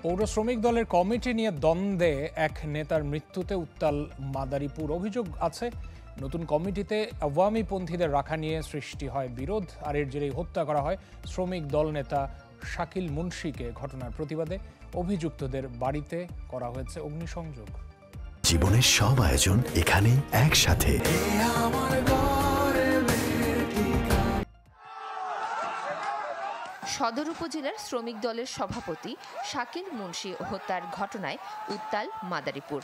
পৌর শ্রমিক দলের কমিটি নিয়ে দ্বন্দ্বে এক নেতার মৃত্যুতে উত্তাল মাদারীপুর। অভিযোগ আছে নতুন কমিটিতে আওয়ামীপন্থীদের রাখা নিয়ে সৃষ্টি হয় বিরোধ, আর এর জেরেই হত্যা করা হয় শ্রমিক দল নেতা শাকিল মুন্সিকে। ঘটনার প্রতিবাদে অভিযুক্তদের বাড়িতে করা হয়েছে অগ্নিসংযোগ। জীবনের সব আয়োজন এখানে একসাথে। সদর উপজেলার শ্রমিক দলের সভাপতি শাকিল মুন্সি হত্যার ঘটনায় উত্তাল মাদারীপুর।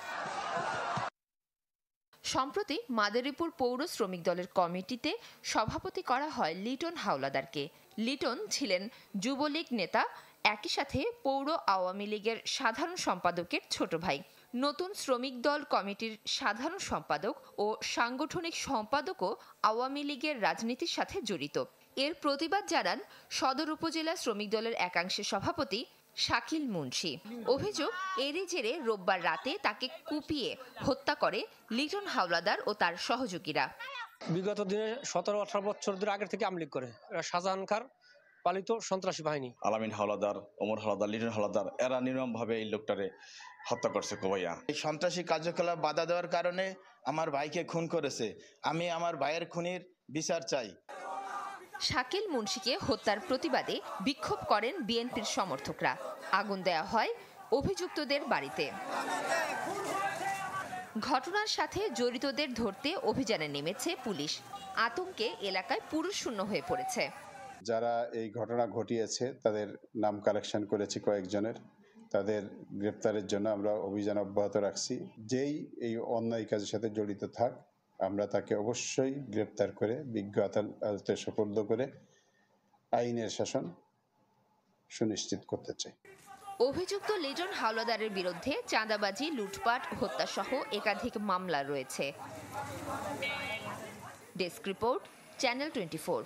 সম্প্রতি মাদারীপুর পৌর শ্রমিক দলের কমিটিতে সভাপতি করা হয় লিটন হাওলাদারকে। লিটন ছিলেন যুবলীগ নেতা, একই সাথে পৌর আওয়ামী লীগের সাধারণ সম্পাদকের ছোট ভাই। নতুন শ্রমিক দল কমিটির সাধারণ সম্পাদক ও সাংগঠনিক সম্পাদকও আওয়ামী লীগের রাজনীতির সাথে জড়িত। এর প্রতিবাদ জানান সদর উপজেলা শ্রমিক দলের একাংশের সভাপতি শাকিল মুন্সি। অভিযোগ, এরই জেরে রোববার রাতে তাকে কুপিয়ে হত্যা করে লিটন হাওলাদার ও তার সহযোগীরা। বিগত দিনে 17-18 বছর ধরে আগের থেকে আমলিগ করে শাহজাহান খার পালিত সন্ত্রাসী বাহিনী। আলামিন হাওলাদার, ওমর হাওলাদার, লিটন হাওলাদার এরা নির্মমভাবে এই লোকটারে হত্যা করছে কোবাইয়া। এই সন্ত্রাসী কার্যকলাপ বাধা দেওয়ার কারণে আমার ভাইকে খুন করেছে। আমি আমার ভাইয়ের খুনির বিচার চাই। শাকিল মুন্সিকে হত্যার প্রতিবাদে বিক্ষোভ করেন বিএনপির সমর্থকরা। আগুন দেয়া হয় অভিযুক্তদের বাড়িতে। ঘটনার সাথে জড়িতদের ধরতে অভিযানে নেমেছে পুলিশ। আতঙ্কে এলাকায় পুরুষশূন্য হয়ে পড়েছে। যারা এই ঘটনা ঘটিয়েছে তাদের নাম কালেকশন করেছি কয়েকজনের। তাদের গ্রেপ্তারের জন্য আমরা অভিযান অব্যাহত রাখছি। যেই এই অন্যায় কাজের সাথে জড়িত থাক, আমরা তাকে অবশ্যই গ্রেপ্তার করে বিজ্ঞ আদালতে সোপর্দ করে আইনের শাসন সুনিশ্চিত করতে চাই। অভিযুক্ত লিটন হাওলাদারের বিরুদ্ধে চাঁদাবাজি, লুটপাট, হত্যাসহ একাধিক মামলা রয়েছে। Desk report, channel 24।